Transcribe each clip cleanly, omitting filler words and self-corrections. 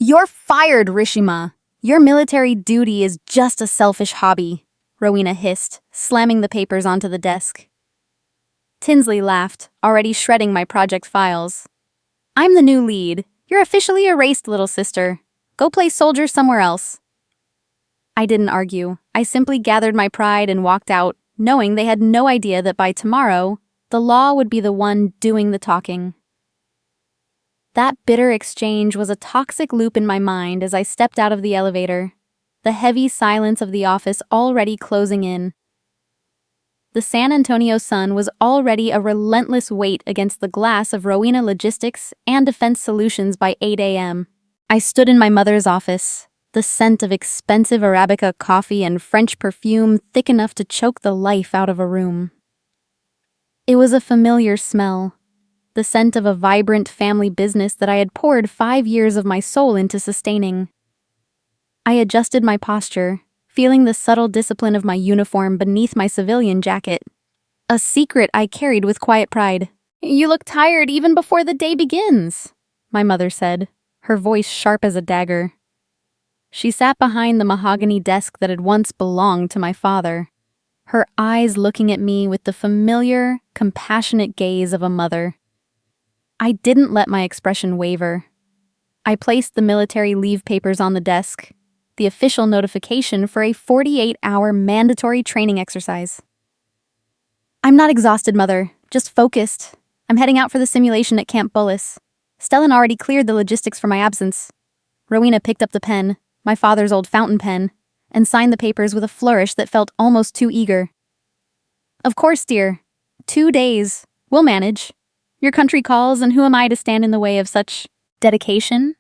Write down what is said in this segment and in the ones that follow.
You're fired, Rishima. Your military duty is just a selfish hobby, Rowena hissed, slamming the papers onto the desk. Tinsley laughed, already shredding my project files. I'm the new lead. You're officially erased, little sister. Go play soldier somewhere else. I didn't argue. I simply gathered my pride and walked out, knowing they had no idea that by tomorrow, the law would be the one doing the talking. That bitter exchange was a toxic loop in my mind as I stepped out of the elevator, the heavy silence of the office already closing in. The San Antonio sun was already a relentless weight against the glass of Rowena Logistics and Defense Solutions by 8 a.m. I stood in my mother's office, the scent of expensive Arabica coffee and French perfume thick enough to choke the life out of a room. It was a familiar smell, the scent of a vibrant family business that I had poured 5 years of my soul into sustaining. I adjusted my posture, feeling the subtle discipline of my uniform beneath my civilian jacket. A secret I carried with quiet pride. "You look tired even before the day begins," my mother said, her voice sharp as a dagger. She sat behind the mahogany desk that had once belonged to my father, her eyes looking at me with the familiar, compassionate gaze of a mother. I didn't let my expression waver. I placed the military leave papers on the desk, the official notification for a 48-hour mandatory training exercise. "I'm not exhausted, Mother, just focused. I'm heading out for the simulation at Camp Bullis. Stellan already cleared the logistics for my absence." Rowena picked up the pen, my father's old fountain pen, and signed the papers with a flourish that felt almost too eager. "Of course, dear. 2 days. We'll manage. Your country calls, and who am I to stand in the way of such dedication?"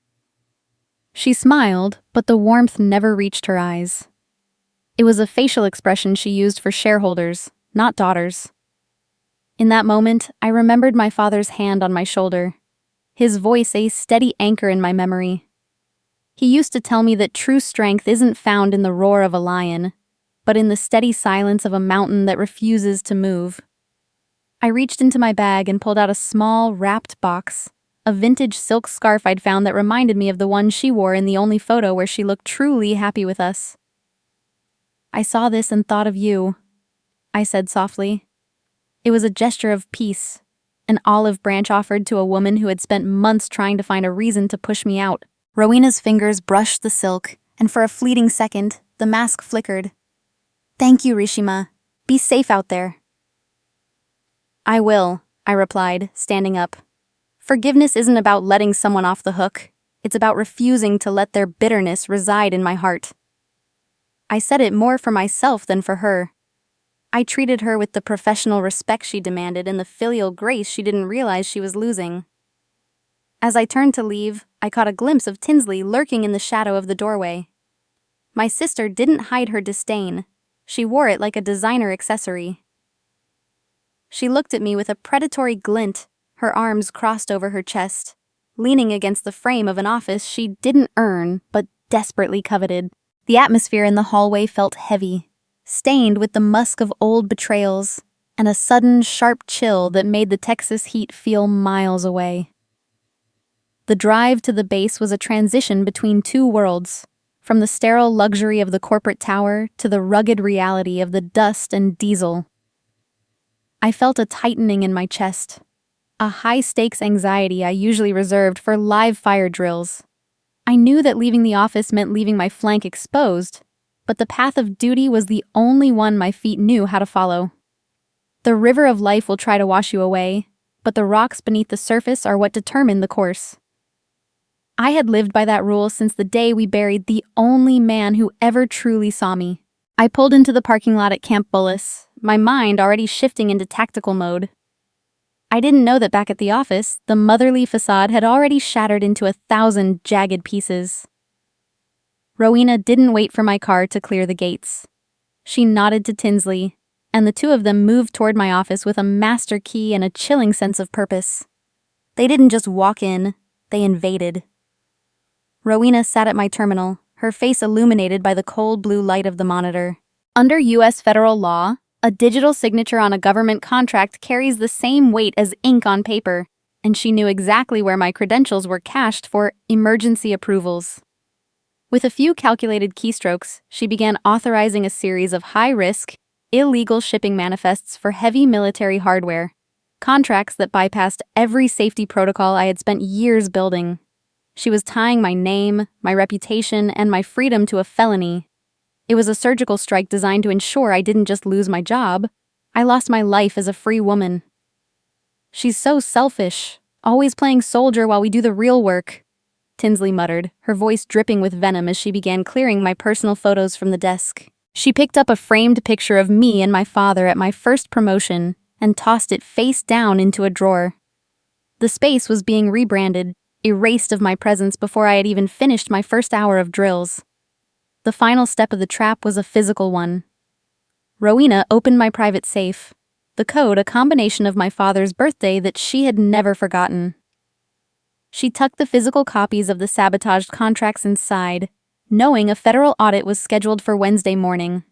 She smiled, but the warmth never reached her eyes. It was a facial expression she used for shareholders, not daughters. In that moment, I remembered my father's hand on my shoulder, his voice a steady anchor in my memory. He used to tell me that true strength isn't found in the roar of a lion, but in the steady silence of a mountain that refuses to move. I reached into my bag and pulled out a small, wrapped box, a vintage silk scarf I'd found that reminded me of the one she wore in the only photo where she looked truly happy with us. "I saw this and thought of you," I said softly. It was a gesture of peace, an olive branch offered to a woman who had spent months trying to find a reason to push me out. Rowena's fingers brushed the silk, and for a fleeting second, the mask flickered. "Thank you, Rishima. Be safe out there." "I will," I replied, standing up. Forgiveness isn't about letting someone off the hook. It's about refusing to let their bitterness reside in my heart. I said it more for myself than for her. I treated her with the professional respect she demanded and the filial grace she didn't realize she was losing. As I turned to leave, I caught a glimpse of Tinsley lurking in the shadow of the doorway. My sister didn't hide her disdain. She wore it like a designer accessory. She looked at me with a predatory glint, her arms crossed over her chest, leaning against the frame of an office she didn't earn but desperately coveted. The atmosphere in the hallway felt heavy, stained with the musk of old betrayals, and a sudden, sharp chill that made the Texas heat feel miles away. The drive to the base was a transition between two worlds, from the sterile luxury of the corporate tower to the rugged reality of the dust and diesel. I felt a tightening in my chest, a high-stakes anxiety I usually reserved for live fire drills. I knew that leaving the office meant leaving my flank exposed, but the path of duty was the only one my feet knew how to follow. The river of life will try to wash you away, but the rocks beneath the surface are what determine the course. I had lived by that rule since the day we buried the only man who ever truly saw me. I pulled into the parking lot at Camp Bullis, my mind already shifting into tactical mode. I didn't know that back at the office, the motherly facade had already shattered into 1,000 jagged pieces. Rowena didn't wait for my car to clear the gates. She nodded to Tinsley, and the two of them moved toward my office with a master key and a chilling sense of purpose. They didn't just walk in, they invaded. Rowena sat at my terminal, her face illuminated by the cold blue light of the monitor. Under U.S. federal law, a digital signature on a government contract carries the same weight as ink on paper. and she knew exactly where my credentials were cached for emergency approvals. With a few calculated keystrokes, she began authorizing a series of high-risk, illegal shipping manifests for heavy military hardware, contracts that bypassed every safety protocol I had spent years building. She was tying my name, my reputation, and my freedom to a felony. It was a surgical strike designed to ensure I didn't just lose my job, I lost my life as a free woman. "She's so selfish, always playing soldier while we do the real work," Tinsley muttered, her voice dripping with venom as she began clearing my personal photos from the desk. She picked up a framed picture of me and my father at my first promotion and tossed it face down into a drawer. The space was being rebranded, erased of my presence before I had even finished my first hour of drills. The final step of the trap was a physical one. Rowena opened my private safe, the code a combination of my father's birthday that she had never forgotten. She tucked the physical copies of the sabotaged contracts inside, knowing a federal audit was scheduled for Wednesday morning.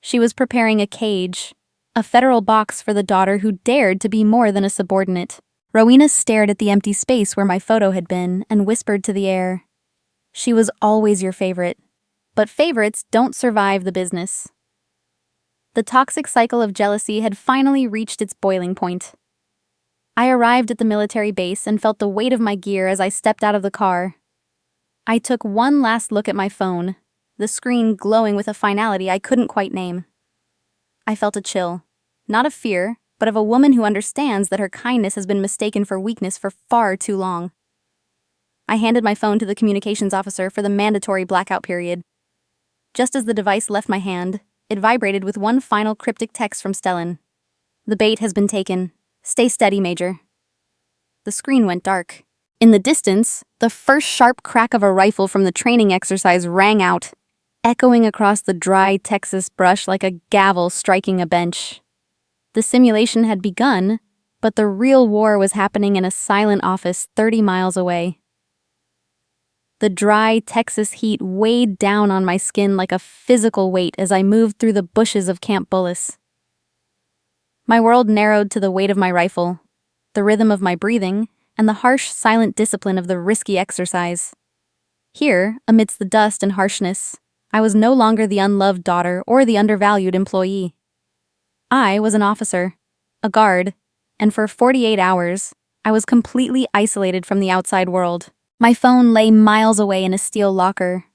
She was preparing a cage, a federal box for the daughter who dared to be more than a subordinate. Rowena stared at the empty space where my photo had been and whispered to the air, "She was always your favorite, but favorites don't survive the business." The toxic cycle of jealousy had finally reached its boiling point. I arrived at the military base and felt the weight of my gear as I stepped out of the car. I took one last look at my phone, the screen glowing with a finality I couldn't quite name. I felt a chill, not of fear, but of a woman who understands that her kindness has been mistaken for weakness for far too long. I handed my phone to the communications officer for the mandatory blackout period. Just as the device left my hand, it vibrated with one final cryptic text from Stellan. "The bait has been taken. Stay steady, Major." The screen went dark. In the distance, the first sharp crack of a rifle from the training exercise rang out, echoing across the dry Texas brush like a gavel striking a bench. The simulation had begun, but the real war was happening in a silent office 30 miles away. The dry Texas heat weighed down on my skin like a physical weight as I moved through the bushes of Camp Bullis. My world narrowed to the weight of my rifle, the rhythm of my breathing, and the harsh, silent discipline of the risky exercise. Here, amidst the dust and harshness, I was no longer the unloved daughter or the undervalued employee. I was an officer, a guard, and for 48 hours, I was completely isolated from the outside world. My phone lay miles away in a steel locker,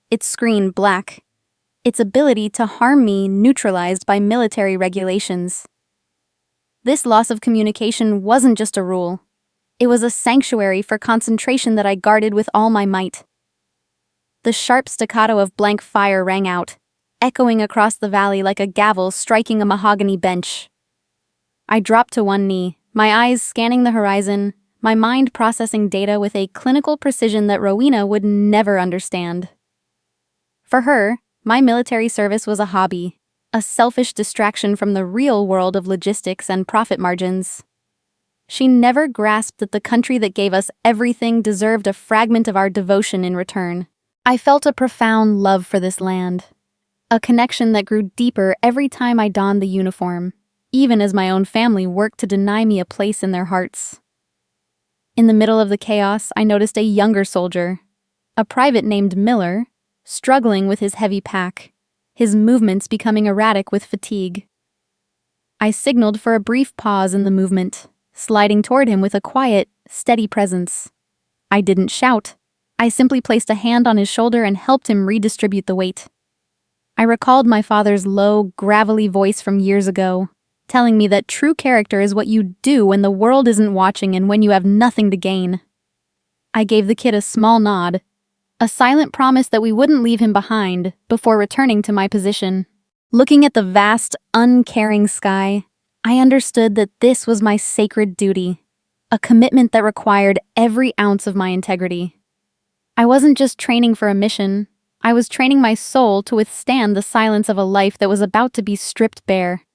its screen black, its ability to harm me neutralized by military regulations. This loss of communication wasn't just a rule. It was a sanctuary for concentration that I guarded with all my might. The sharp staccato of blank fire rang out, echoing across the valley like a gavel striking a mahogany bench. I dropped to one knee, my eyes scanning the horizon, my mind processing data with a clinical precision that Rowena would never understand. For her, my military service was a hobby, a selfish distraction from the real world of logistics and profit margins. She never grasped that the country that gave us everything deserved a fragment of our devotion in return. I felt a profound love for this land, a connection that grew deeper every time I donned the uniform, even as my own family worked to deny me a place in their hearts. In the middle of the chaos, I noticed a younger soldier, a private named Miller, struggling with his heavy pack, his movements becoming erratic with fatigue. I signaled for a brief pause in the movement, sliding toward him with a quiet, steady presence. I didn't shout. I simply placed a hand on his shoulder and helped him redistribute the weight. I recalled my father's low, gravelly voice from years ago, telling me that true character is what you do when the world isn't watching and when you have nothing to gain. I gave the kid a small nod, a silent promise that we wouldn't leave him behind, before returning to my position. Looking at the vast, uncaring sky, I understood that this was my sacred duty, a commitment that required every ounce of my integrity. I wasn't just training for a mission, I was training my soul to withstand the silence of a life that was about to be stripped bare.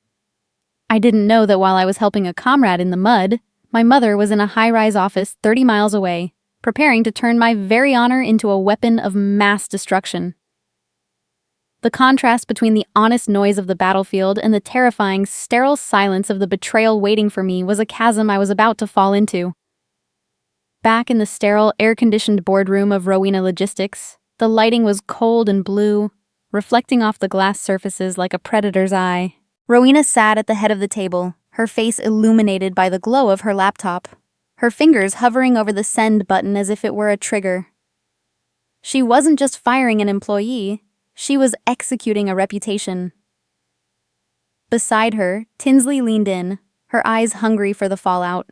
I didn't know that while I was helping a comrade in the mud, my mother was in a high-rise office 30 miles away, preparing to turn my very honor into a weapon of mass destruction. The contrast between the honest noise of the battlefield and the terrifying, sterile silence of the betrayal waiting for me was a chasm I was about to fall into. Back in the sterile, air-conditioned boardroom of Rowena Logistics, the lighting was cold and blue, reflecting off the glass surfaces like a predator's eye. Rowena sat at the head of the table, her face illuminated by the glow of her laptop, her fingers hovering over the send button as if it were a trigger. She wasn't just firing an employee, she was executing a reputation. Beside her, Tinsley leaned in, her eyes hungry for the fallout,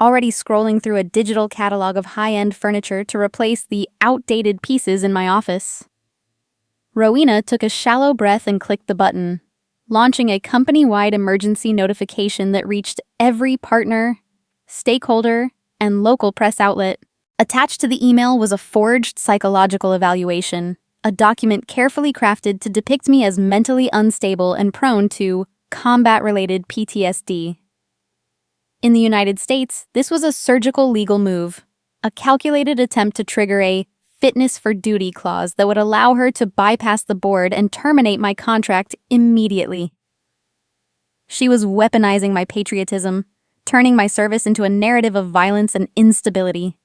already scrolling through a digital catalog of high-end furniture to replace the outdated pieces in my office. Rowena took a shallow breath and clicked the button, launching a company-wide emergency notification that reached every partner, stakeholder, and local press outlet. Attached to the email was a forged psychological evaluation, a document carefully crafted to depict me as mentally unstable and prone to combat-related PTSD. In the United States, this was a surgical legal move, a calculated attempt to trigger a fitness for duty clause that would allow her to bypass the board and terminate my contract immediately. She was weaponizing my patriotism, turning my service into a narrative of violence and instability.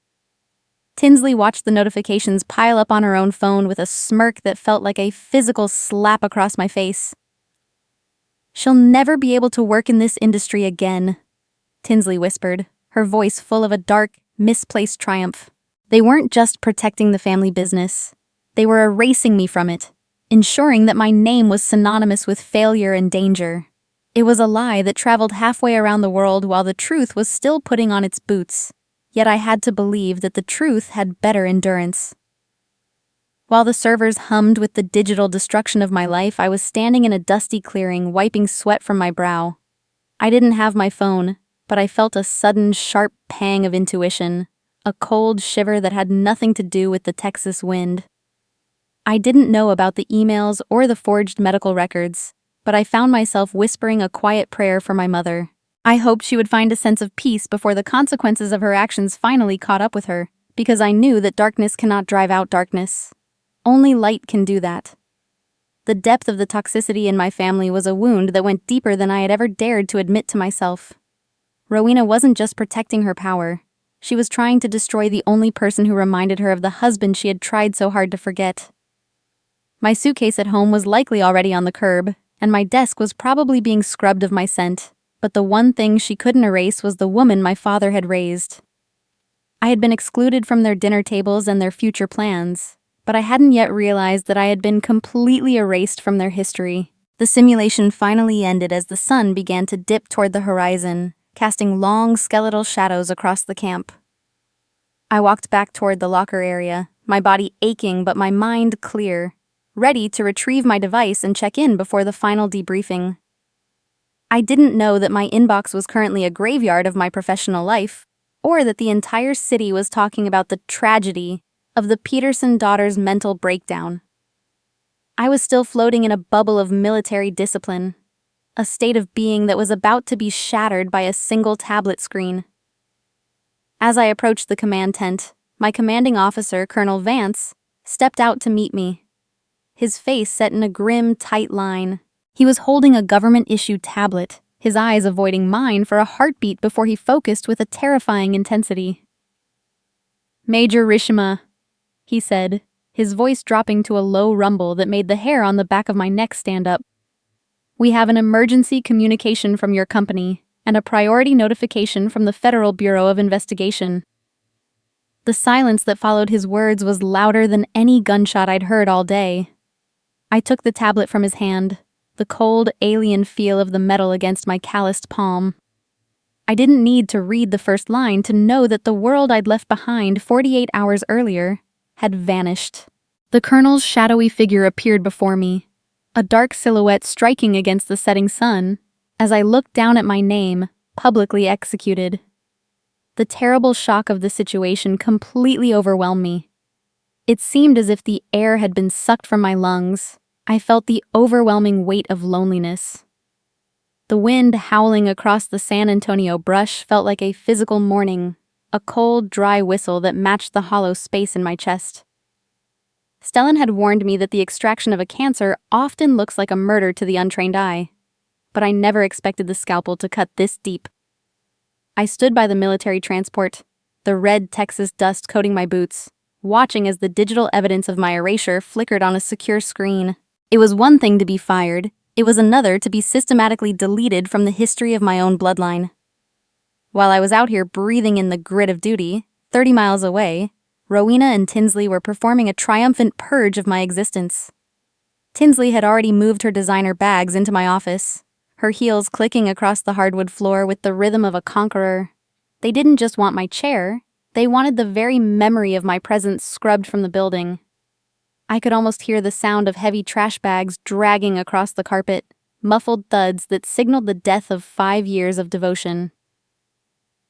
Tinsley watched the notifications pile up on her own phone with a smirk that felt like a physical slap across my face. "She'll never be able to work in this industry again," Tinsley whispered, her voice full of a dark, misplaced triumph. They weren't just protecting the family business. They were erasing me from it, ensuring that my name was synonymous with failure and danger. It was a lie that traveled halfway around the world while the truth was still putting on its boots. Yet I had to believe that the truth had better endurance. While the servers hummed with the digital destruction of my life, I was standing in a dusty clearing, wiping sweat from my brow. I didn't have my phone, but I felt a sudden, sharp pang of intuition, a cold shiver that had nothing to do with the Texas wind. I didn't know about the emails or the forged medical records, but I found myself whispering a quiet prayer for my mother. I hoped she would find a sense of peace before the consequences of her actions finally caught up with her, because I knew that darkness cannot drive out darkness. Only light can do that. The depth of the toxicity in my family was a wound that went deeper than I had ever dared to admit to myself. Rowena wasn't just protecting her power. She was trying to destroy the only person who reminded her of the husband she had tried so hard to forget. My suitcase at home was likely already on the curb, and my desk was probably being scrubbed of my scent. But the one thing she couldn't erase was the woman my father had raised. I had been excluded from their dinner tables and their future plans, but I hadn't yet realized that I had been completely erased from their history. The simulation finally ended as the sun began to dip toward the horizon, casting long skeletal shadows across the camp. I walked back toward the locker area, my body aching but my mind clear, ready to retrieve my device and check in before the final debriefing. I didn't know that my inbox was currently a graveyard of my professional life, or that the entire city was talking about the tragedy of the Peterson daughter's mental breakdown. I was still floating in a bubble of military discipline, a state of being that was about to be shattered by a single tablet screen. As I approached the command tent, my commanding officer, Colonel Vance, stepped out to meet me. His face set in a grim, tight line. He was holding a government-issued tablet, his eyes avoiding mine for a heartbeat before he focused with a terrifying intensity. "Major Rishima," he said, his voice dropping to a low rumble that made the hair on the back of my neck stand up. "We have an emergency communication from your company and a priority notification from the Federal Bureau of Investigation." The silence that followed his words was louder than any gunshot I'd heard all day. I took the tablet from his hand, the cold, alien feel of the metal against my calloused palm. I didn't need to read the first line to know that the world I'd left behind 48 hours earlier had vanished. The colonel's shadowy figure appeared before me, a dark silhouette striking against the setting sun, as I looked down at my name, publicly executed. The terrible shock of the situation completely overwhelmed me. It seemed as if the air had been sucked from my lungs. I felt the overwhelming weight of loneliness. The wind howling across the San Antonio brush felt like a physical mourning, a cold, dry whistle that matched the hollow space in my chest. Stellan had warned me that the extraction of a cancer often looks like a murder to the untrained eye, but I never expected the scalpel to cut this deep. I stood by the military transport, the red Texas dust coating my boots, watching as the digital evidence of my erasure flickered on a secure screen. It was one thing to be fired, it was another to be systematically deleted from the history of my own bloodline. While I was out here breathing in the grit of duty, 30 miles away, Rowena and Tinsley were performing a triumphant purge of my existence. Tinsley had already moved her designer bags into my office, her heels clicking across the hardwood floor with the rhythm of a conqueror. They didn't just want my chair, they wanted the very memory of my presence scrubbed from the building. I could almost hear the sound of heavy trash bags dragging across the carpet, muffled thuds that signaled the death of 5 years of devotion.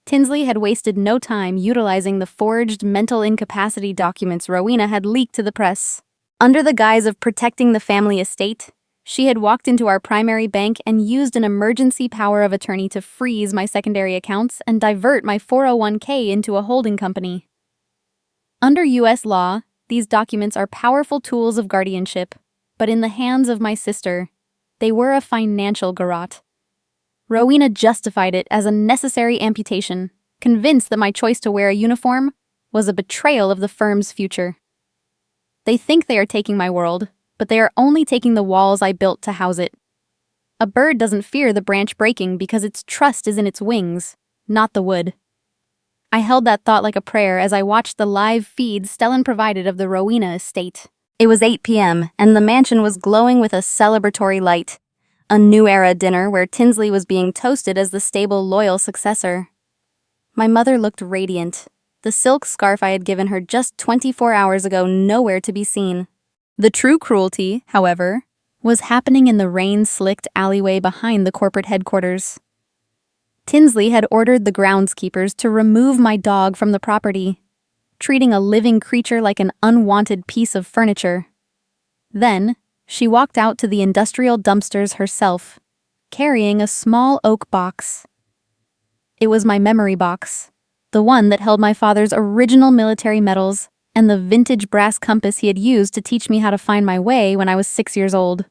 Tinsley had wasted no time utilizing the forged mental incapacity documents Rowena had leaked to the press. Under the guise of protecting the family estate, she had walked into our primary bank and used an emergency power of attorney to freeze my secondary accounts and divert my 401k into a holding company. Under U.S. law, these documents are powerful tools of guardianship, but in the hands of my sister, they were a financial garrote. Rowena justified it as a necessary amputation, convinced that my choice to wear a uniform was a betrayal of the firm's future. They think they are taking my world, but they are only taking the walls I built to house it. A bird doesn't fear the branch breaking because its trust is in its wings, not the wood. I held that thought like a prayer as I watched the live feed Stellan provided of the Rowena estate. It was 8 p.m., and the mansion was glowing with a celebratory light. A new era dinner where Tinsley was being toasted as the stable, loyal successor. My mother looked radiant, the silk scarf I had given her just 24 hours ago nowhere to be seen. The true cruelty, however, was happening in the rain-slicked alleyway behind the corporate headquarters. Tinsley had ordered the groundskeepers to remove my dog from the property, treating a living creature like an unwanted piece of furniture. Then, she walked out to the industrial dumpsters herself, carrying a small oak box. It was my memory box, the one that held my father's original military medals and the vintage brass compass he had used to teach me how to find my way when I was 6 years old.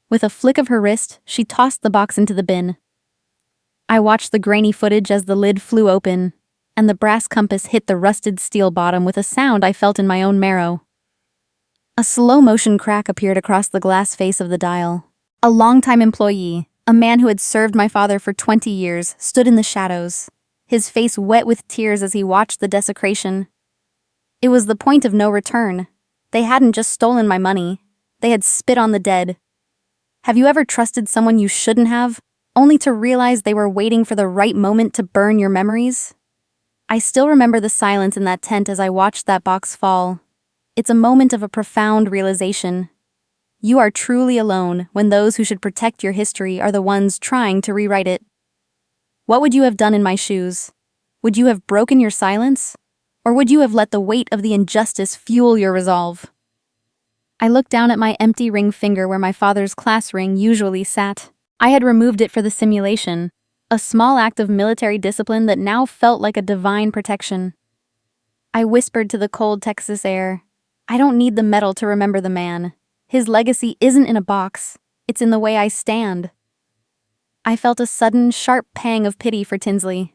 With a flick of her wrist, she tossed the box into the bin. I watched the grainy footage as the lid flew open, and the brass compass hit the rusted steel bottom with a sound I felt in my own marrow. A slow-motion crack appeared across the glass face of the dial. A longtime employee, a man who had served my father for 20 years, stood in the shadows, his face wet with tears as he watched the desecration. It was the point of no return. They hadn't just stolen my money. They had spit on the dead. Have you ever trusted someone you shouldn't have, only to realize they were waiting for the right moment to burn your memories? I still remember the silence in that tent as I watched that box fall. It's a moment of a profound realization. You are truly alone when those who should protect your history are the ones trying to rewrite it. What would you have done in my shoes? Would you have broken your silence? Or would you have let the weight of the injustice fuel your resolve? I looked down at my empty ring finger where my father's class ring usually sat. I had removed it for the simulation, a small act of military discipline that now felt like a divine protection. I whispered to the cold Texas air, I don't need the medal to remember the man. His legacy isn't in a box, it's in the way I stand. I felt a sudden, sharp pang of pity for Tinsley.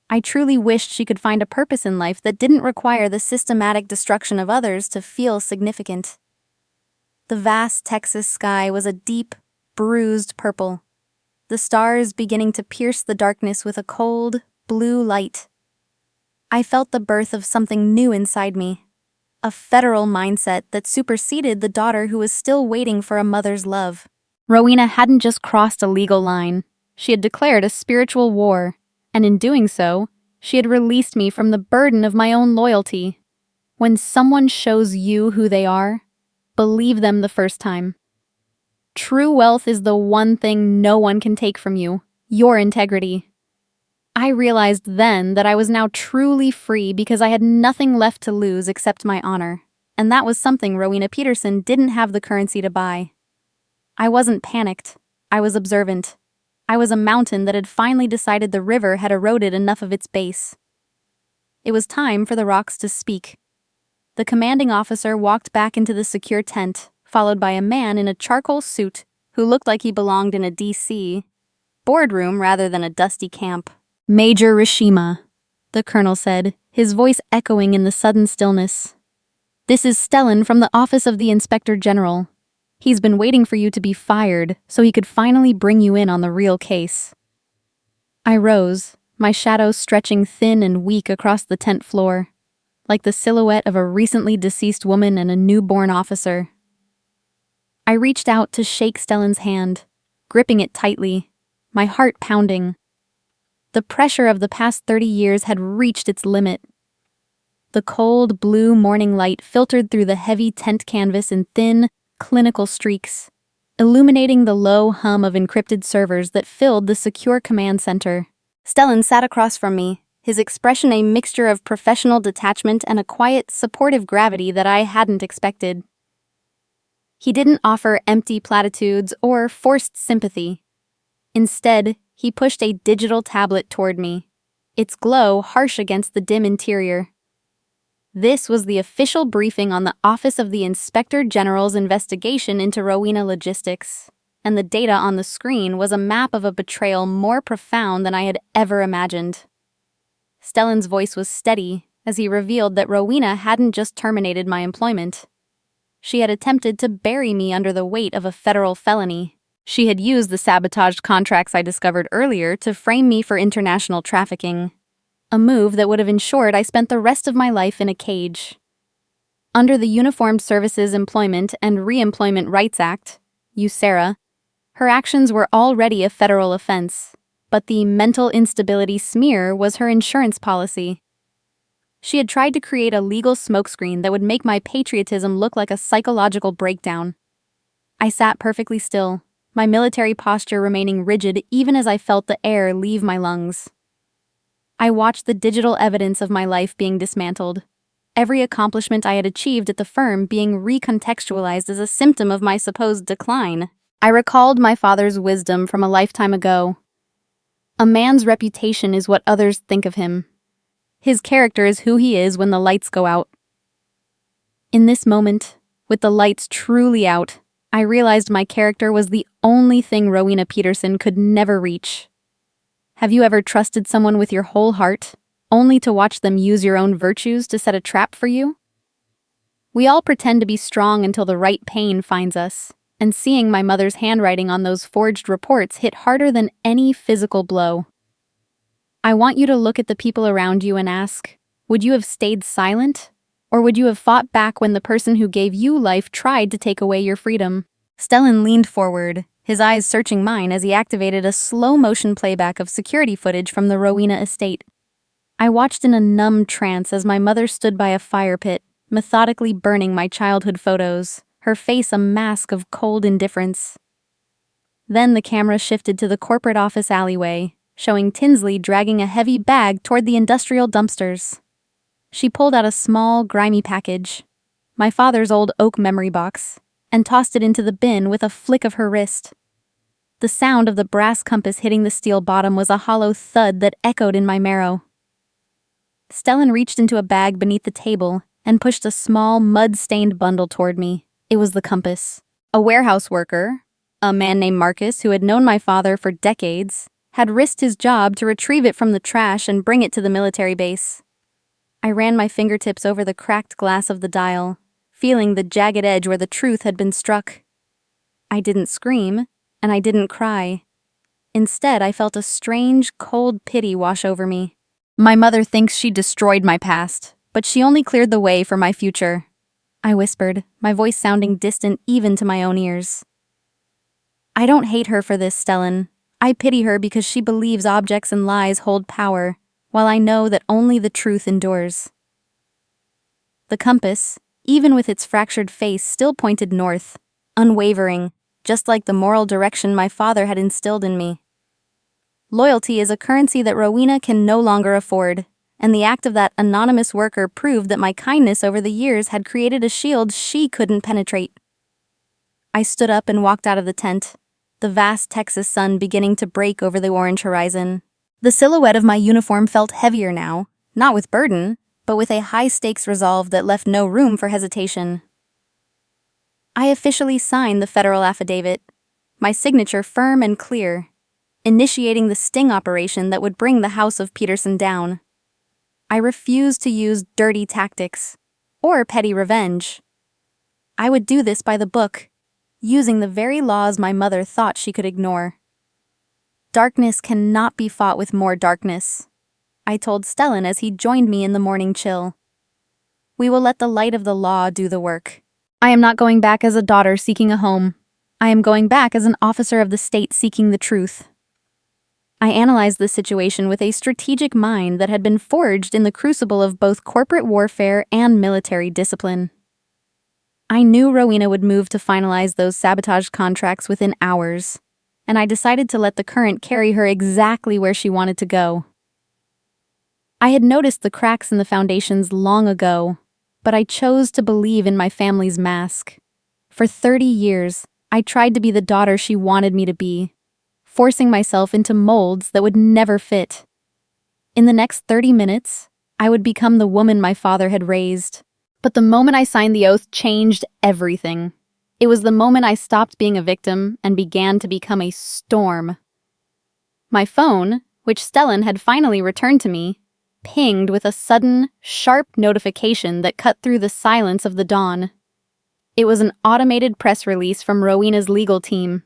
I truly wished she could find a purpose in life that didn't require the systematic destruction of others to feel significant. The vast Texas sky was a deep, bruised purple, the stars beginning to pierce the darkness with a cold, blue light. I felt the birth of something new inside me, a federal mindset that superseded the daughter who was still waiting for a mother's love. Rowena hadn't just crossed a legal line, she had declared a spiritual war. And in doing so, she had released me from the burden of my own loyalty. When someone shows you who they are, believe them the first time. True wealth is the one thing no one can take from you, your integrity. I realized then that I was now truly free because I had nothing left to lose except my honor, and that was something Rowena Peterson didn't have the currency to buy. I wasn't panicked, I was observant. I was a mountain that had finally decided the river had eroded enough of its base. It was time for the rocks to speak. The commanding officer walked back into the secure tent, followed by a man in a charcoal suit who looked like he belonged in a DC boardroom rather than a dusty camp. Major Rishima, the colonel said, his voice echoing in the sudden stillness. "This is Stellan from the Office of the Inspector General. He's been waiting for you to be fired so he could finally bring you in on the real case." I rose, my shadow stretching thin and weak across the tent floor, like the silhouette of a recently deceased woman and a newborn officer. I reached out to shake Stellan's hand, gripping it tightly, my heart pounding. The pressure of the past 30 years had reached its limit. The cold, blue morning light filtered through the heavy tent canvas in thin, clinical streaks, illuminating the low hum of encrypted servers that filled the secure command center. Stellan sat across from me, his expression a mixture of professional detachment and a quiet, supportive gravity that I hadn't expected. He didn't offer empty platitudes or forced sympathy. Instead, he pushed a digital tablet toward me, its glow harsh against the dim interior. This was the official briefing on the Office of the Inspector General's investigation into Rowena logistics, and the data on the screen was a map of a betrayal more profound than I had ever imagined. Stellan's voice was steady as he revealed that Rowena hadn't just terminated my employment. She had attempted to bury me under the weight of a federal felony. She had used the sabotaged contracts I discovered earlier to frame me for international trafficking, a move that would have ensured I spent the rest of my life in a cage. Under the Uniformed Services Employment and Reemployment Rights Act, USERRA, her actions were already a federal offense, but the mental instability smear was her insurance policy. She had tried to create a legal smokescreen that would make my patriotism look like a psychological breakdown. I sat perfectly still, my military posture remaining rigid even as I felt the air leave my lungs. I watched the digital evidence of my life being dismantled, every accomplishment I had achieved at the firm being recontextualized as a symptom of my supposed decline. I recalled my father's wisdom from a lifetime ago. A man's reputation is what others think of him. His character is who he is when the lights go out. In this moment, with the lights truly out, I realized my character was the only thing Rowena Peterson could never reach. Have you ever trusted someone with your whole heart, only to watch them use your own virtues to set a trap for you? We all pretend to be strong until the right pain finds us, and seeing my mother's handwriting on those forged reports hit harder than any physical blow. I want you to look at the people around you and ask, would you have stayed silent? Or would you have fought back when the person who gave you life tried to take away your freedom? Stellan leaned forward, his eyes searching mine as he activated a slow-motion playback of security footage from the Rowena estate. I watched in a numb trance as my mother stood by a fire pit, methodically burning my childhood photos, her face a mask of cold indifference. Then the camera shifted to the corporate office alleyway, showing Tinsley dragging a heavy bag toward the industrial dumpsters. She pulled out a small, grimy package, my father's old oak memory box, and tossed it into the bin with a flick of her wrist. The sound of the brass compass hitting the steel bottom was a hollow thud that echoed in my marrow. Stellan reached into a bag beneath the table and pushed a small, mud-stained bundle toward me. It was the compass. A warehouse worker, a man named Marcus who had known my father for decades, had risked his job to retrieve it from the trash and bring it to the military base. I ran my fingertips over the cracked glass of the dial, feeling the jagged edge where the truth had been struck. I didn't scream, and I didn't cry. Instead, I felt a strange, cold pity wash over me. My mother thinks she destroyed my past, but she only cleared the way for my future, I whispered, my voice sounding distant even to my own ears. I don't hate her for this, Stellan. I pity her because she believes objects and lies hold power, while I know that only the truth endures. The compass, even with its fractured face, still pointed north, unwavering, just like the moral direction my father had instilled in me. Loyalty is a currency that Rowena can no longer afford, and the act of that anonymous worker proved that my kindness over the years had created a shield she couldn't penetrate. I stood up and walked out of the tent, the vast Texas sun beginning to break over the orange horizon. The silhouette of my uniform felt heavier now, not with burden, but with a high-stakes resolve that left no room for hesitation. I officially signed the federal affidavit, my signature firm and clear, initiating the sting operation that would bring the House of Peterson down. I refused to use dirty tactics or petty revenge. I would do this by the book, using the very laws my mother thought she could ignore. Darkness cannot be fought with more darkness, I told Stellan as he joined me in the morning chill. We will let the light of the law do the work. I am not going back as a daughter seeking a home. I am going back as an officer of the state seeking the truth. I analyzed the situation with a strategic mind that had been forged in the crucible of both corporate warfare and military discipline. I knew Rowena would move to finalize those sabotage contracts within hours, and I decided to let the current carry her exactly where she wanted to go. I had noticed the cracks in the foundations long ago, but I chose to believe in my family's mask. For 30 years, I tried to be the daughter she wanted me to be, forcing myself into molds that would never fit. In the next 30 minutes, I would become the woman my father had raised. But the moment I signed the oath changed everything. It was the moment I stopped being a victim and began to become a storm. My phone, which Stellan had finally returned to me, pinged with a sudden, sharp notification that cut through the silence of the dawn. It was an automated press release from Rowena's legal team.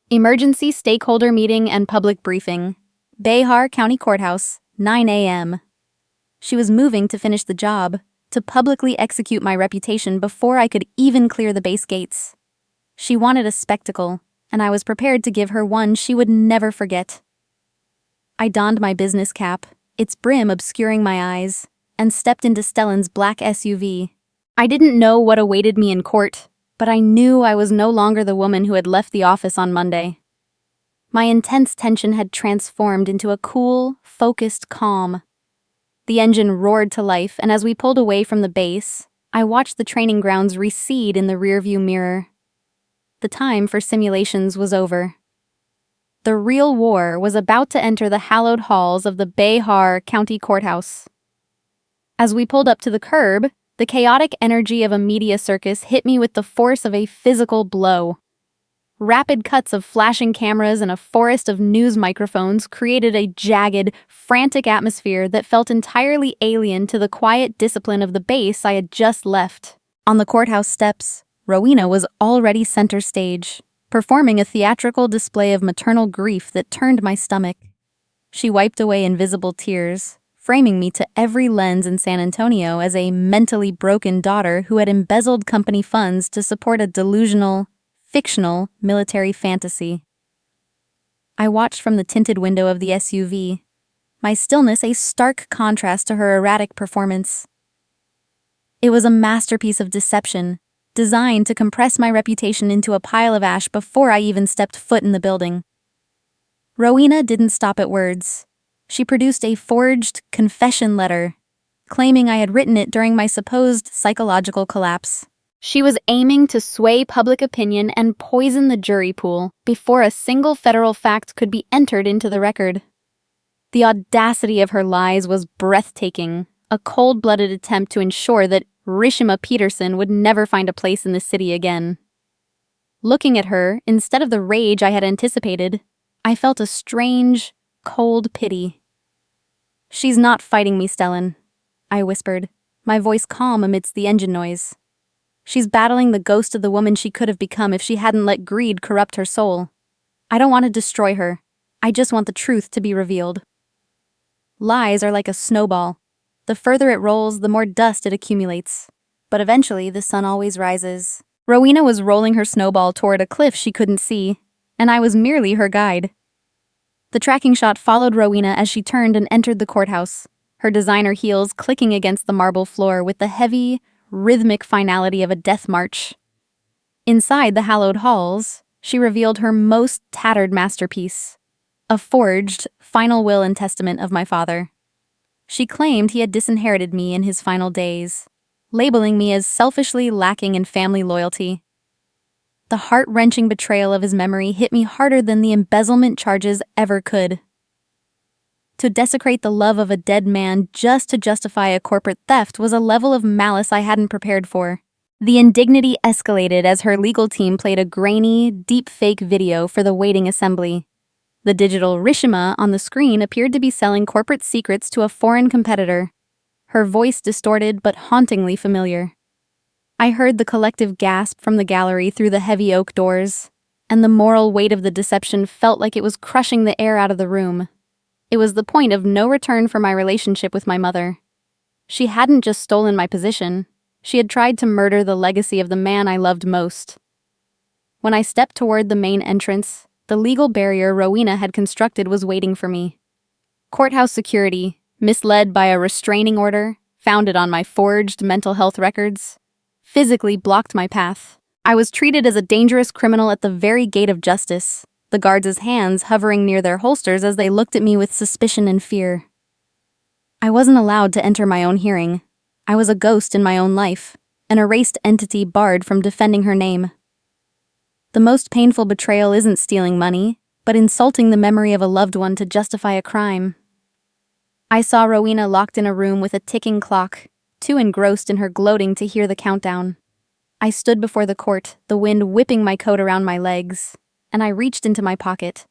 Emergency stakeholder meeting and public briefing. Behar County Courthouse, 9 a.m. She was moving to finish the job, to publicly execute my reputation before I could even clear the base gates. She wanted a spectacle, and I was prepared to give her one she would never forget. I donned my business cap, its brim obscuring my eyes, and stepped into Stellan's black SUV. I didn't know what awaited me in court, but I knew I was no longer the woman who had left the office on Monday. My intense tension had transformed into a cool, focused calm. The engine roared to life, and as we pulled away from the base, I watched the training grounds recede in the rearview mirror. The time for simulations was over. The real war was about to enter the hallowed halls of the Behar County Courthouse. As we pulled up to the curb, the chaotic energy of a media circus hit me with the force of a physical blow. Rapid cuts of flashing cameras and a forest of news microphones created a jagged, frantic atmosphere that felt entirely alien to the quiet discipline of the base I had just left. On the courthouse steps, Rowena was already center stage, performing a theatrical display of maternal grief that turned my stomach. She wiped away invisible tears, framing me to every lens in San Antonio as a mentally broken daughter who had embezzled company funds to support a delusional, fictional military fantasy. I watched from the tinted window of the SUV, my stillness a stark contrast to her erratic performance. It was a masterpiece of deception, designed to compress my reputation into a pile of ash before I even stepped foot in the building. Rowena didn't stop at words. She produced a forged confession letter, claiming I had written it during my supposed psychological collapse. She was aiming to sway public opinion and poison the jury pool before a single federal fact could be entered into the record. The audacity of her lies was breathtaking, a cold-blooded attempt to ensure that Rishima Peterson would never find a place in the city again. Looking at her, instead of the rage I had anticipated, I felt a strange, cold pity. "She's not fighting me, Stellan," I whispered, my voice calm amidst the engine noise. "She's battling the ghost of the woman she could have become if she hadn't let greed corrupt her soul. I don't want to destroy her. I just want the truth to be revealed." Lies are like a snowball. The further it rolls, the more dust it accumulates. But eventually, the sun always rises. Rowena was rolling her snowball toward a cliff she couldn't see, and I was merely her guide. The tracking shot followed Rowena as she turned and entered the courthouse, her designer heels clicking against the marble floor with the heavy, rhythmic finality of a death march. Inside the hallowed halls, she revealed her most tattered masterpiece, a forged final will and testament of my father. She claimed he had disinherited me in his final days, labeling me as selfishly lacking in family loyalty. The heart-wrenching betrayal of his memory hit me harder than the embezzlement charges ever could. To desecrate the love of a dead man just to justify a corporate theft was a level of malice I hadn't prepared for. The indignity escalated as her legal team played a grainy, deep-fake video for the waiting assembly. The digital Rishima on the screen appeared to be selling corporate secrets to a foreign competitor, her voice distorted but hauntingly familiar. I heard the collective gasp from the gallery through the heavy oak doors, and the moral weight of the deception felt like it was crushing the air out of the room. It was the point of no return for my relationship with my mother. She hadn't just stolen my position, she had tried to murder the legacy of the man I loved most. When I stepped toward the main entrance, the legal barrier Rowena had constructed was waiting for me. Courthouse security, misled by a restraining order, founded on my forged mental health records, physically blocked my path. I was treated as a dangerous criminal at the very gate of justice, the guards' hands hovering near their holsters as they looked at me with suspicion and fear. I wasn't allowed to enter my own hearing. I was a ghost in my own life, an erased entity barred from defending her name. The most painful betrayal isn't stealing money, but insulting the memory of a loved one to justify a crime. I saw Rowena locked in a room with a ticking clock, too engrossed in her gloating to hear the countdown. I stood before the court, the wind whipping my coat around my legs, and I reached into my pocket.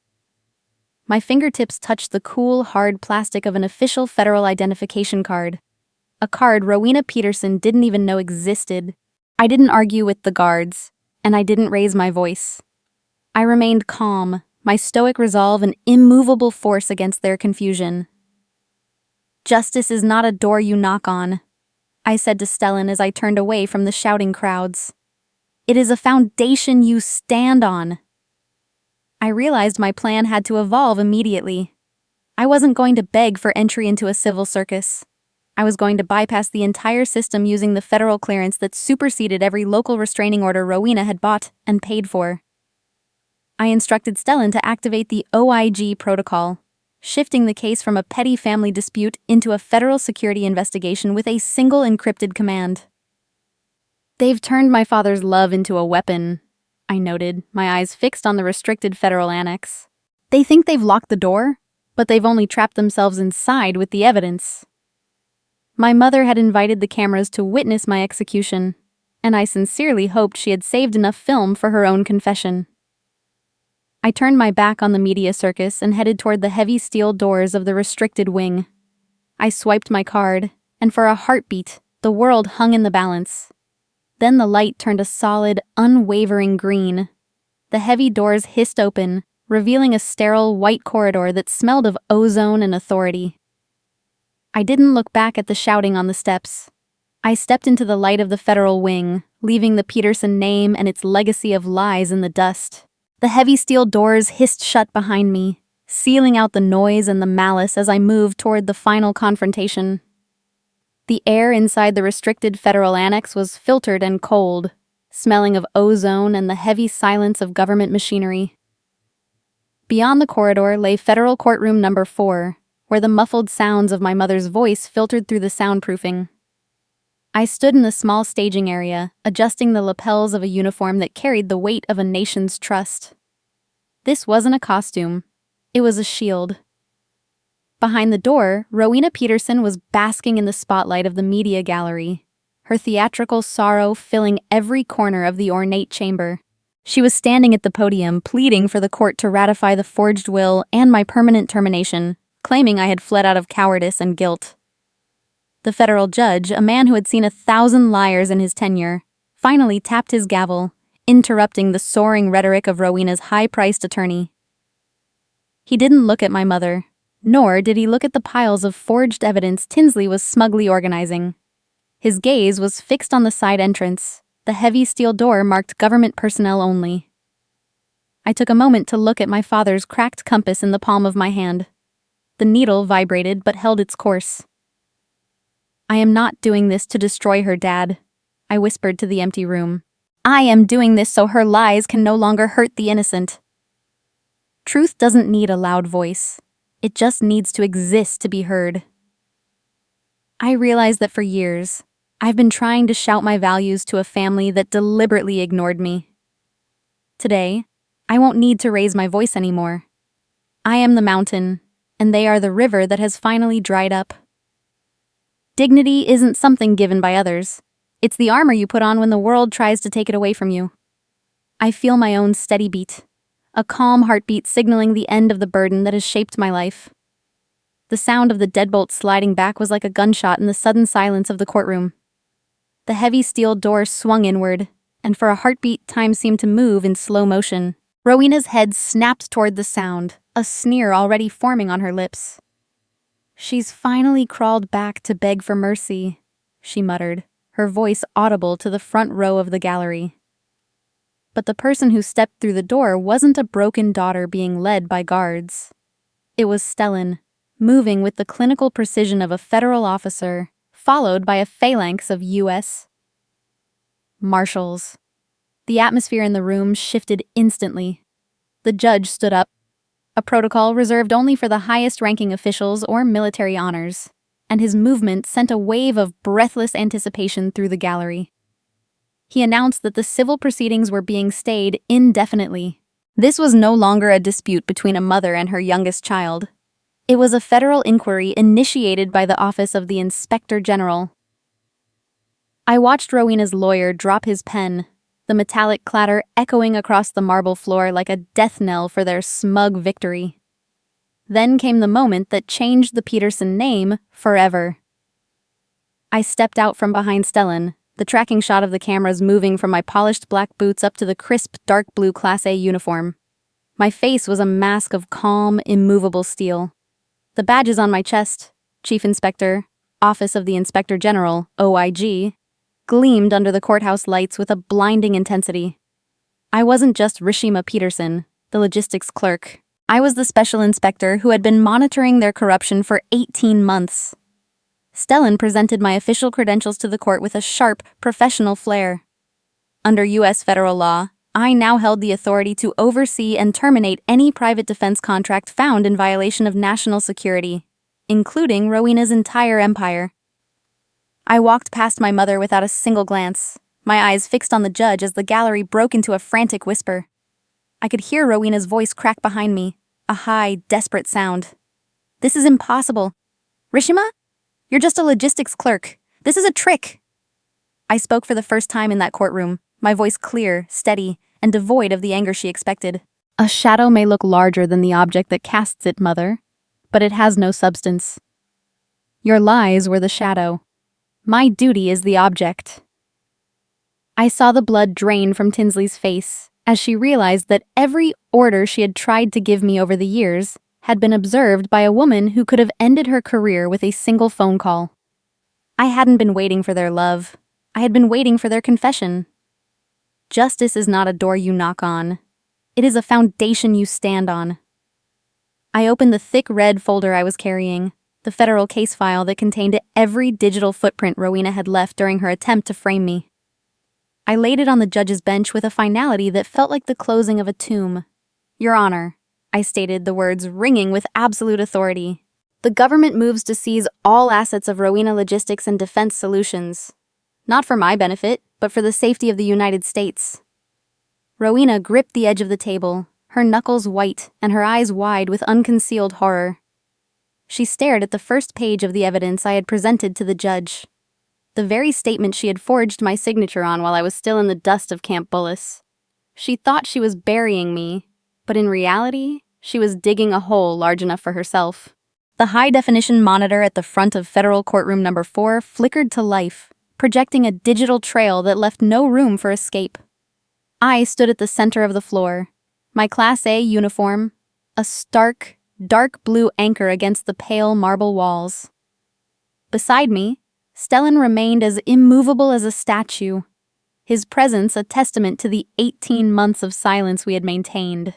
My fingertips touched the cool, hard plastic of an official federal identification card. A card Rowena Peterson didn't even know existed. I didn't argue with the guards, and I didn't raise my voice. I remained calm, my stoic resolve an immovable force against their confusion. "Justice is not a door you knock on," I said to Stellan as I turned away from the shouting crowds. "It is a foundation you stand on." I realized my plan had to evolve immediately. I wasn't going to beg for entry into a civil circus. I was going to bypass the entire system using the federal clearance that superseded every local restraining order Rowena had bought and paid for. I instructed Stellan to activate the OIG protocol, shifting the case from a petty family dispute into a federal security investigation with a single encrypted command. "They've turned my father's love into a weapon," I noted, my eyes fixed on the restricted federal annex. "They think they've locked the door, but they've only trapped themselves inside with the evidence." My mother had invited the cameras to witness my execution, and I sincerely hoped she had saved enough film for her own confession. I turned my back on the media circus and headed toward the heavy steel doors of the restricted wing. I swiped my card, and for a heartbeat, the world hung in the balance. Then the light turned a solid, unwavering green. The heavy doors hissed open, revealing a sterile white corridor that smelled of ozone and authority. I didn't look back at the shouting on the steps. I stepped into the light of the federal wing, leaving the Peterson name and its legacy of lies in the dust. The heavy steel doors hissed shut behind me, sealing out the noise and the malice as I moved toward the final confrontation. The air inside the restricted federal annex was filtered and cold, smelling of ozone and the heavy silence of government machinery. Beyond the corridor lay Federal Courtroom Number 4, where the muffled sounds of my mother's voice filtered through the soundproofing. I stood in the small staging area, adjusting the lapels of a uniform that carried the weight of a nation's trust. This wasn't a costume. It was a shield. Behind the door, Rowena Peterson was basking in the spotlight of the media gallery, her theatrical sorrow filling every corner of the ornate chamber. She was standing at the podium, pleading for the court to ratify the forged will and my permanent termination, claiming I had fled out of cowardice and guilt. The federal judge, a man who had seen 1,000 liars in his tenure, finally tapped his gavel, interrupting the soaring rhetoric of Rowena's high-priced attorney. He didn't look at my mother, nor did he look at the piles of forged evidence Tinsley was smugly organizing. His gaze was fixed on the side entrance. The heavy steel door marked government personnel only. I took a moment to look at my father's cracked compass in the palm of my hand. The needle vibrated but held its course. "I am not doing this to destroy her, Dad," I whispered to the empty room. "I am doing this so her lies can no longer hurt the innocent." Truth doesn't need a loud voice. It just needs to exist to be heard. I realized that for years, I've been trying to shout my values to a family that deliberately ignored me. Today, I won't need to raise my voice anymore. I am the mountain, and they are the river that has finally dried up. Dignity isn't something given by others. It's the armor you put on when the world tries to take it away from you. I feel my own steady beat, a calm heartbeat signaling the end of the burden that has shaped my life. The sound of the deadbolt sliding back was like a gunshot in the sudden silence of the courtroom. The heavy steel door swung inward, and for a heartbeat, time seemed to move in slow motion. Rowena's head snapped toward the sound, a sneer already forming on her lips. "She's finally crawled back to beg for mercy," she muttered, her voice audible to the front row of the gallery. But the person who stepped through the door wasn't a broken daughter being led by guards. It was Stellan, moving with the clinical precision of a federal officer, followed by a phalanx of U.S. Marshals. The atmosphere in the room shifted instantly. The judge stood up, a protocol reserved only for the highest-ranking officials or military honors, and his movement sent a wave of breathless anticipation through the gallery. He announced that the civil proceedings were being stayed indefinitely. This was no longer a dispute between a mother and her youngest child. It was a federal inquiry initiated by the Office of the Inspector General. I watched Rowena's lawyer drop his pen, the metallic clatter echoing across the marble floor like a death knell for their smug victory. Then came the moment that changed the Peterson name forever. I stepped out from behind Stellan, the tracking shot of the cameras moving from my polished black boots up to the crisp dark blue Class A uniform. My face was a mask of calm, immovable steel. The badges on my chest, Chief Inspector, Office of the Inspector General, OIG, gleamed under the courthouse lights with a blinding intensity. I wasn't just Rishima Peterson, the logistics clerk. I was the special inspector who had been monitoring their corruption for 18 months. Stellan presented my official credentials to the court with a sharp, professional flair. Under U.S. federal law, I now held the authority to oversee and terminate any private defense contract found in violation of national security, including Rowena's entire empire. I walked past my mother without a single glance, my eyes fixed on the judge as the gallery broke into a frantic whisper. I could hear Rowena's voice crack behind me, a high, desperate sound. "This is impossible. Rishima? You're just a logistics clerk. This is a trick." I spoke for the first time in that courtroom, my voice clear, steady, and devoid of the anger she expected. "A shadow may look larger than the object that casts it, Mother, but it has no substance. Your lies were the shadow. My duty is the object." I saw the blood drain from Tinsley's face as she realized that every order she had tried to give me over the years had been observed by a woman who could have ended her career with a single phone call. I hadn't been waiting for their love. I had been waiting for their confession. Justice is not a door you knock on. It is a foundation you stand on. I opened the thick red folder I was carrying, the federal case file that contained every digital footprint Rowena had left during her attempt to frame me. I laid it on the judge's bench with a finality that felt like the closing of a tomb. "Your Honor," I stated, the words ringing with absolute authority. "The government moves to seize all assets of Rowena Logistics and Defense Solutions. Not for my benefit, but for the safety of the United States." Rowena gripped the edge of the table, her knuckles white and her eyes wide with unconcealed horror. She stared at the first page of the evidence I had presented to the judge. The very statement she had forged my signature on while I was still in the dust of Camp Bullis. She thought she was burying me, but in reality, she was digging a hole large enough for herself. The high-definition monitor at the front of Federal Courtroom Number 4 flickered to life, projecting a digital trail that left no room for escape. I stood at the center of the floor, my Class A uniform, a stark, dark blue anchor against the pale marble walls. Beside me, Stellan remained as immovable as a statue, his presence a testament to the 18 months of silence we had maintained.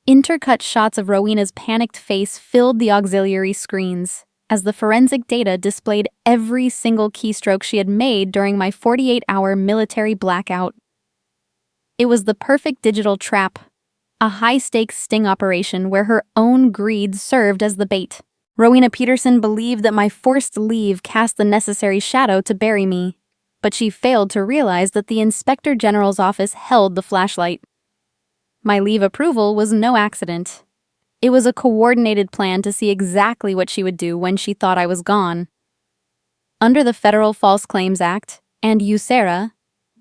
Intercut shots of Rowena's panicked face filled the auxiliary screens, as the forensic data displayed every single keystroke she had made during my 48-hour military blackout. It was the perfect digital trap, a high-stakes sting operation where her own greed served as the bait. Rowena Peterson believed that my forced leave cast the necessary shadow to bury me, but she failed to realize that the Inspector General's office held the flashlight. My leave approval was no accident. It was a coordinated plan to see exactly what she would do when she thought I was gone. Under the Federal False Claims Act and USERA,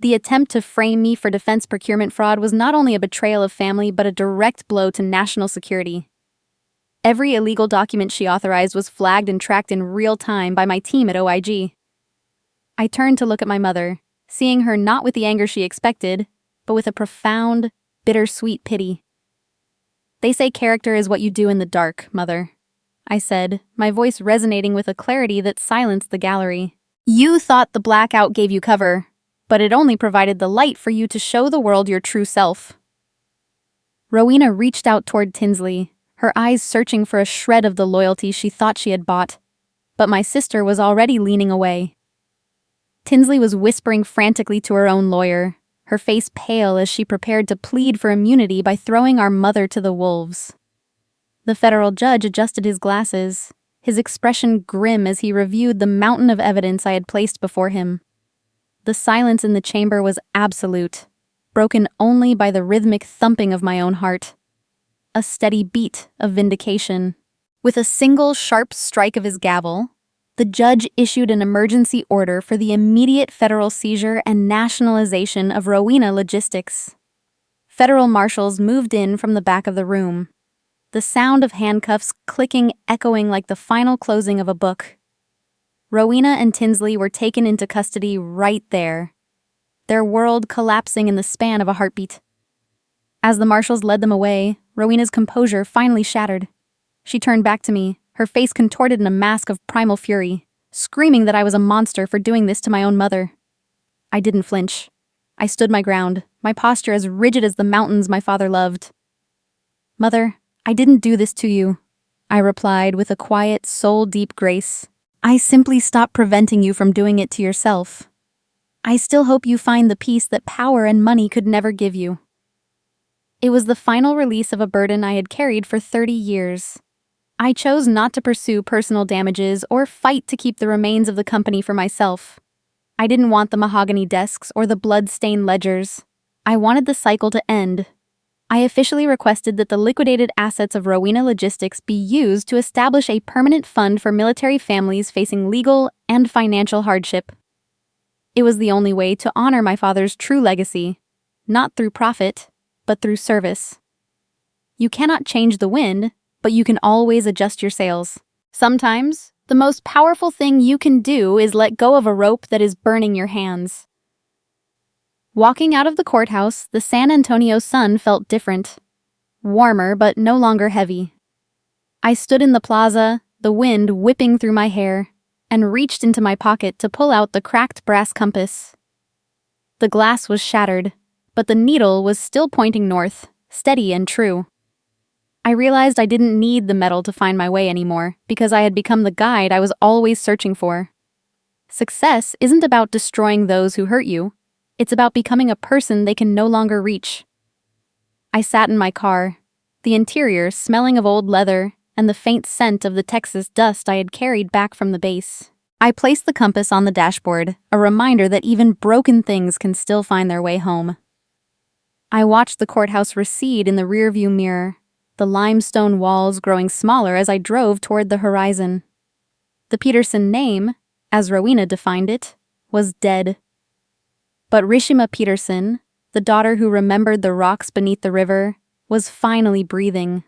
The attempt to frame me for defense procurement fraud was not only a betrayal of family but a direct blow to national security. Every illegal document she authorized was flagged and tracked in real time by my team at OIG. I turned to look at my mother, seeing her not with the anger she expected, but with a profound, bittersweet pity. "They say character is what you do in the dark, Mother," I said, my voice resonating with a clarity that silenced the gallery. "You thought the blackout gave you cover, but it only provided the light for you to show the world your true self." Rowena reached out toward Tinsley, her eyes searching for a shred of the loyalty she thought she had bought, but my sister was already leaning away. Tinsley was whispering frantically to her own lawyer, her face pale as she prepared to plead for immunity by throwing our mother to the wolves. The federal judge adjusted his glasses, his expression grim as he reviewed the mountain of evidence I had placed before him. The silence in the chamber was absolute, broken only by the rhythmic thumping of my own heart. A steady beat of vindication. With a single sharp strike of his gavel, the judge issued an emergency order for the immediate federal seizure and nationalization of Rowena Logistics. Federal marshals moved in from the back of the room, the sound of handcuffs clicking echoing like the final closing of a book. Rowena and Tinsley were taken into custody right there, their world collapsing in the span of a heartbeat. As the marshals led them away, Rowena's composure finally shattered. She turned back to me, her face contorted in a mask of primal fury, screaming that I was a monster for doing this to my own mother. I didn't flinch. I stood my ground, my posture as rigid as the mountains my father loved. "Mother, I didn't do this to you," I replied with a quiet, soul-deep grace. "I simply stopped preventing you from doing it to yourself. I still hope you find the peace that power and money could never give you." It was the final release of a burden I had carried for 30 years. I chose not to pursue personal damages or fight to keep the remains of the company for myself. I didn't want the mahogany desks or the blood-stained ledgers. I wanted the cycle to end. I officially requested that the liquidated assets of Rowena Logistics be used to establish a permanent fund for military families facing legal and financial hardship. It was the only way to honor my father's true legacy, not through profit, but through service. You cannot change the wind, but you can always adjust your sails. Sometimes, the most powerful thing you can do is let go of a rope that is burning your hands. Walking out of the courthouse, the San Antonio sun felt different. Warmer, but no longer heavy. I stood in the plaza, the wind whipping through my hair, and reached into my pocket to pull out the cracked brass compass. The glass was shattered, but the needle was still pointing north, steady and true. I realized I didn't need the metal to find my way anymore, because I had become the guide I was always searching for. Success isn't about destroying those who hurt you. It's about becoming a person they can no longer reach. I sat in my car, the interior smelling of old leather and the faint scent of the Texas dust I had carried back from the base. I placed the compass on the dashboard, a reminder that even broken things can still find their way home. I watched the courthouse recede in the rearview mirror, the limestone walls growing smaller as I drove toward the horizon. The Peterson name, as Rowena defined it, was dead. But Rishima Peterson, the daughter who remembered the rocks beneath the river, was finally breathing.